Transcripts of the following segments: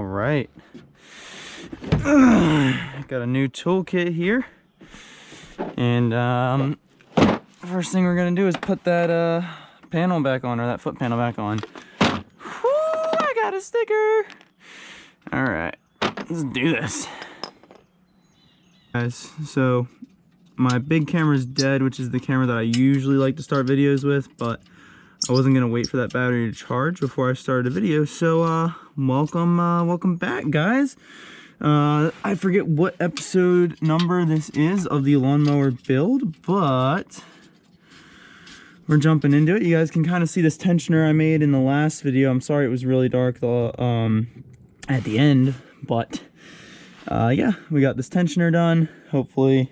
All right. Got a new toolkit here. And first thing we're gonna do is put that panel back on, or that foot panel back on. Whoo, I got a sticker. All right, let's do this. Guys, so my big camera's dead, which is the camera that I usually like to start videos with, but I wasn't gonna wait for that battery to charge before I started a video. So welcome back, guys. I forget what episode number this is of the lawnmower build, but we're jumping into it. You guys can kind of see this tensioner I made in the last video. I'm sorry it was really dark at the end, but yeah, we got this tensioner done. Hopefully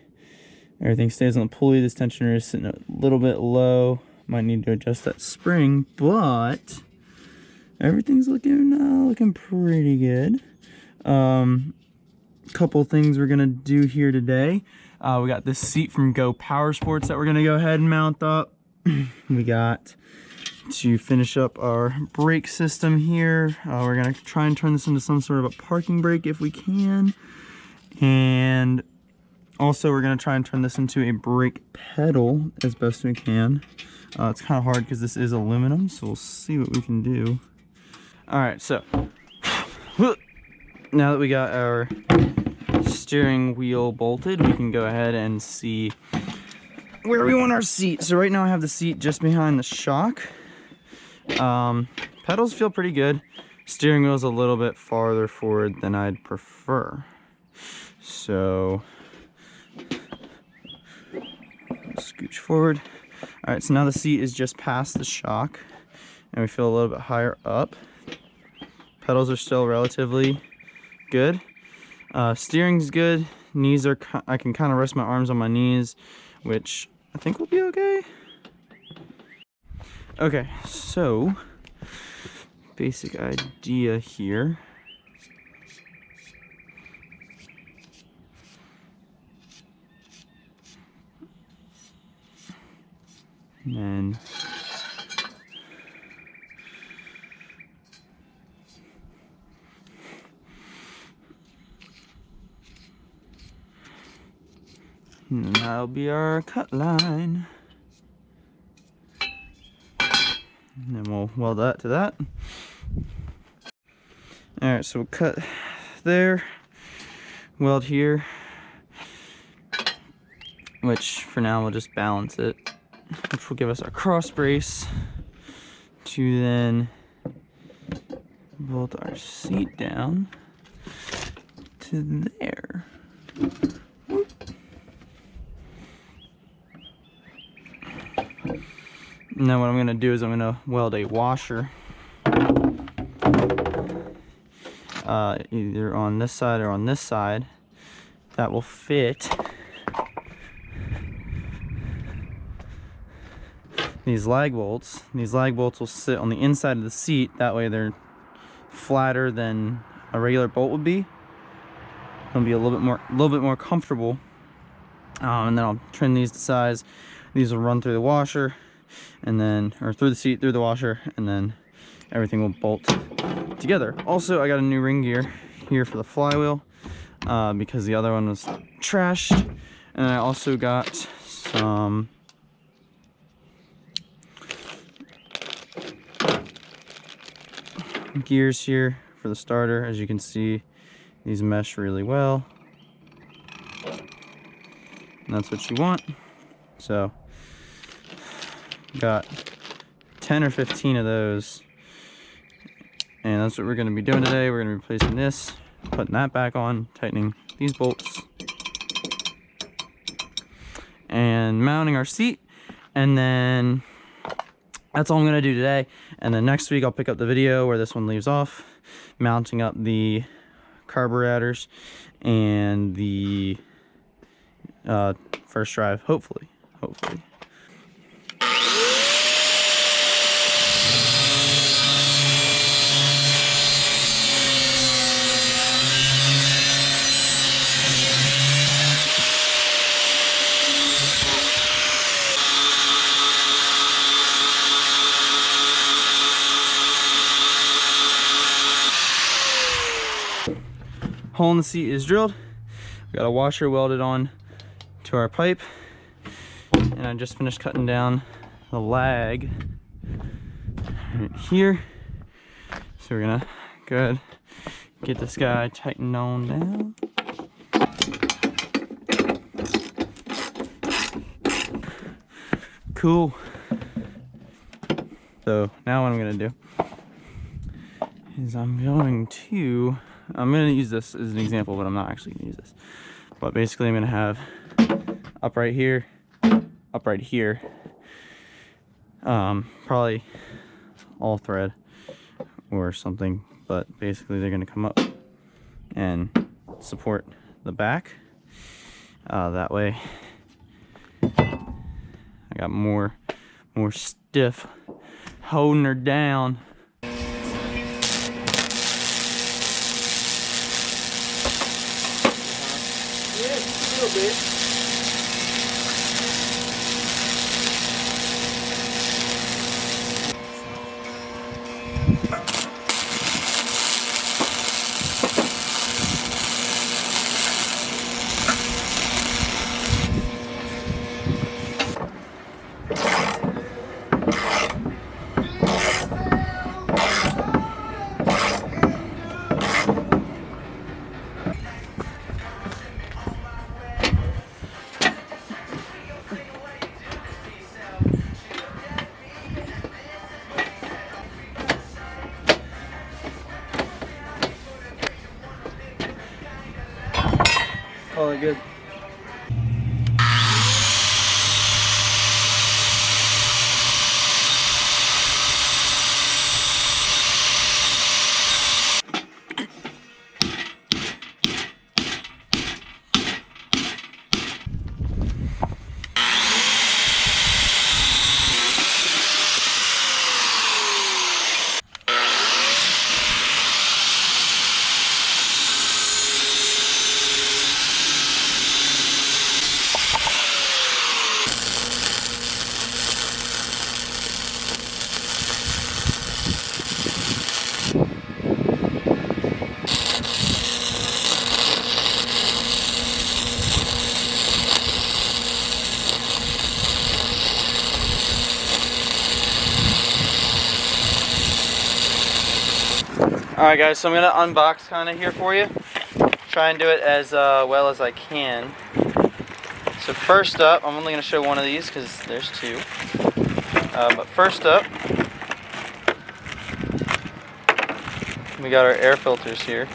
everything stays on the pulley. This tensioner is sitting a little bit low. Might need to adjust that spring, but everything's looking pretty good. Couple things we're gonna do here today. We got this seat from Go Power Sports that we're gonna go ahead and mount up. We got to finish up our brake system here. We're gonna try and turn this into some sort of a parking brake if we can. And also we're gonna try and turn this into a brake pedal as best we can. It's kind of hard because this is aluminum, so we'll see what we can do. All right, so now that we got our steering wheel bolted, we can go ahead and see where we want our seat. So right now I have the seat just behind the shock. Pedals feel pretty good. Steering wheel's a little bit farther forward than I'd prefer. So scooch forward. All right, so now the seat is just past the shock and we feel a little bit higher up. Pedals are still relatively good. Steering's good. Knees are, I can kind of rest my arms on my knees, which I think will be okay. Okay, so basic idea here. And then and that'll be our cut line. And then we'll weld that to that. All right, so we'll cut there, weld here, which for now we'll just balance it, which will give us our cross brace to then bolt our seat down to there. Now what I'm going to do is I'm going to weld a washer either on this side or on this side that will fit these lag bolts. These lag bolts will sit on the inside of the seat. That way they're flatter than a regular bolt would be. It'll be a little bit more comfortable. And then I'll trim these to size. These will run through the washer, and then, or through the seat, through the washer, and then everything will bolt together. Also, I got a new ring gear here for the flywheel because the other one was trashed. And I also got some gears here for the starter. As you can see, these mesh really well. And that's what you want. So got 10 or 15 of those, and that's what we're going to be doing today. We're going to be replacing this, putting that back on, tightening these bolts, and mounting our seat. And then that's all I'm going to do today. And then next week I'll pick up the video where this one leaves off, mounting up the carburetors and the first drive, hopefully. hole in the seat is drilled. We got a washer welded on to our pipe, and I just finished cutting down the lag right here. So we're gonna go ahead, get this guy tightened on down. Cool. So now what I'm gonna do is I'm gonna use this as an example, but I'm not actually gonna use this. But basically I'm gonna have up right here, probably all thread or something, but basically they're gonna come up and support the back. That way I got more stiff holding her down. Yeah, just a little bit. Call it good. Alright guys, so I'm going to unbox kind of here for you. Try and do it as well as I can. So first up, I'm only going to show one of these because there's two. But first up, we got our air filters here.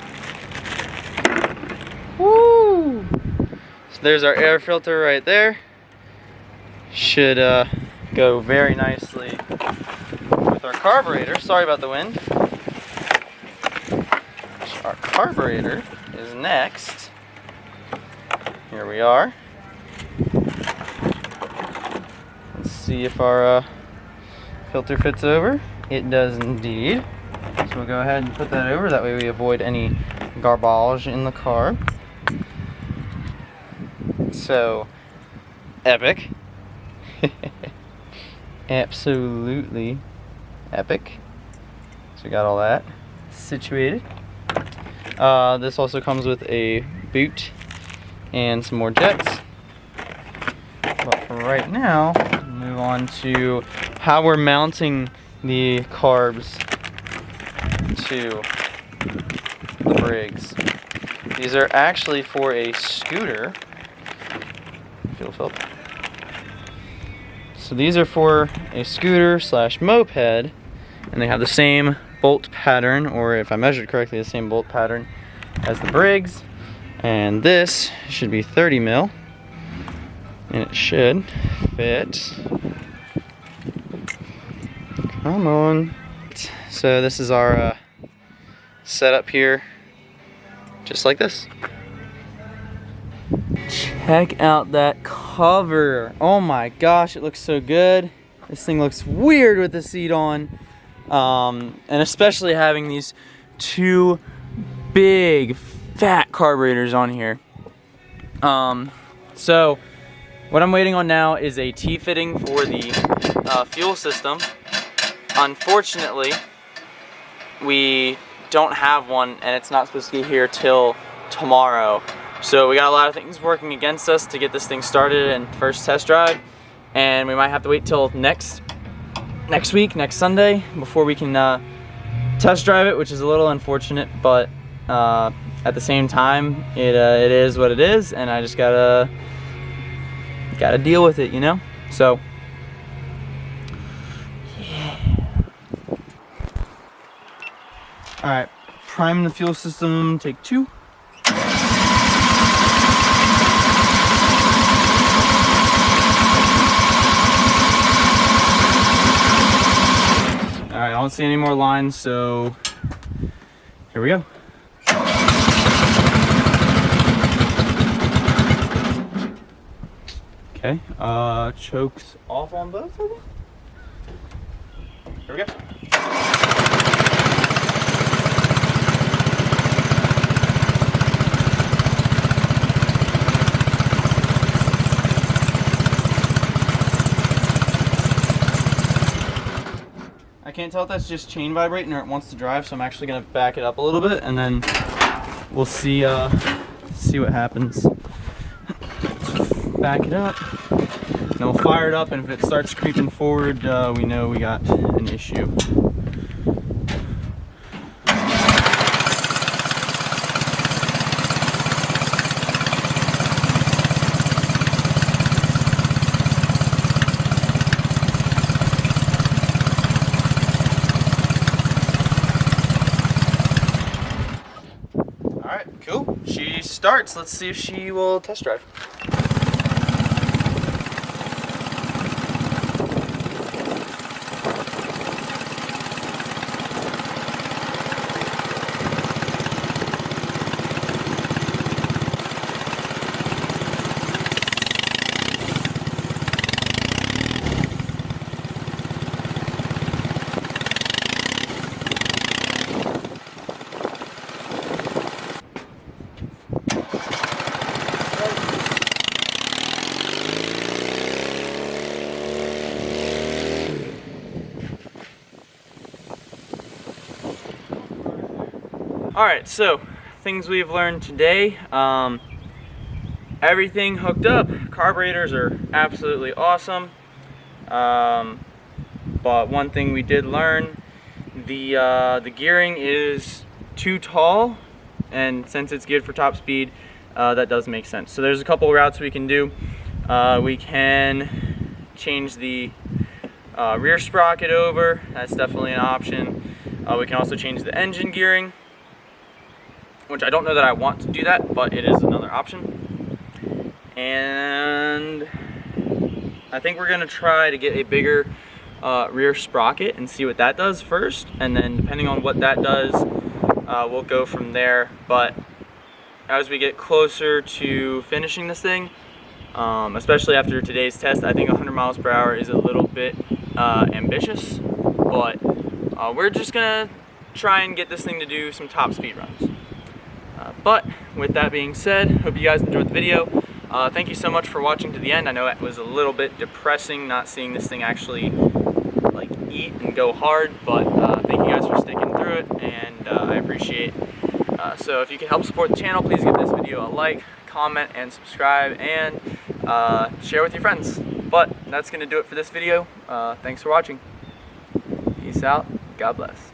Woo! So there's our air filter right there. Should go very nicely with our carburetor. Sorry about the wind. Our carburetor is next. Here we are. Let's see if our filter fits over. It does indeed. So we'll go ahead and put that over. That way we avoid any garbage in the car. So, epic. Absolutely epic. So we got all that situated. This also comes with a boot and some more jets. But for right now, move on to how we're mounting the carbs to the Briggs. These are actually for a scooter. Fuel filter. So these are for a scooter / moped, and they have the same bolt pattern, or if I measured correctly, the same bolt pattern as the Briggs. And this should be 30 mil, and it should fit. Come on. So this is our setup here, just like this. Check out that cover. Oh my gosh, it looks so good. This thing looks weird with the seat on. And especially having these two big fat carburetors on here. So what I'm waiting on now is a T-fitting for the fuel system. Unfortunately, we don't have one, and it's not supposed to get here till tomorrow. So we got a lot of things working against us to get this thing started and first test drive, and we might have to wait till next week, next Sunday, before we can test drive it, which is a little unfortunate, but at the same time, it is what it is, and I just gotta deal with it, you know? So, yeah. Alright, prime the fuel system, take 2. Alright, I don't see any more lines, so here we go. Okay, chokes off on both of them. Here we go. I can't tell if that's just chain vibrating or it wants to drive, so I'm actually gonna back it up a little bit, and then we'll see what happens. Back it up, then we'll fire it up, and if it starts creeping forward, we know we got an issue. Alright, cool. She starts. Let's see if she will test drive. Alright, so things we've learned today. Everything hooked up. Carburetors are absolutely awesome. But one thing we did learn, the gearing is too tall, and since it's geared for top speed, that does make sense. So there's a couple routes we can do. We can change the rear sprocket over. That's definitely an option. We can also change the engine gearing, which I don't know that I want to do that, but it is another option. And I think we're gonna try to get a bigger rear sprocket and see what that does first, and then depending on what that does, we'll go from there. But as we get closer to finishing this thing, especially after today's test, I think 100 miles per hour is a little bit ambitious, but we're just gonna try and get this thing to do some top speed runs. But with that being said, hope you guys enjoyed the video. Thank you so much for watching to the end. I know it was a little bit depressing not seeing this thing actually like eat and go hard, but thank you guys for sticking through it, and I appreciate it. So if you can help support the channel, please give this video a like, comment, and subscribe, and share with your friends. But that's going to do it for this video. Thanks for watching. Peace out. God bless.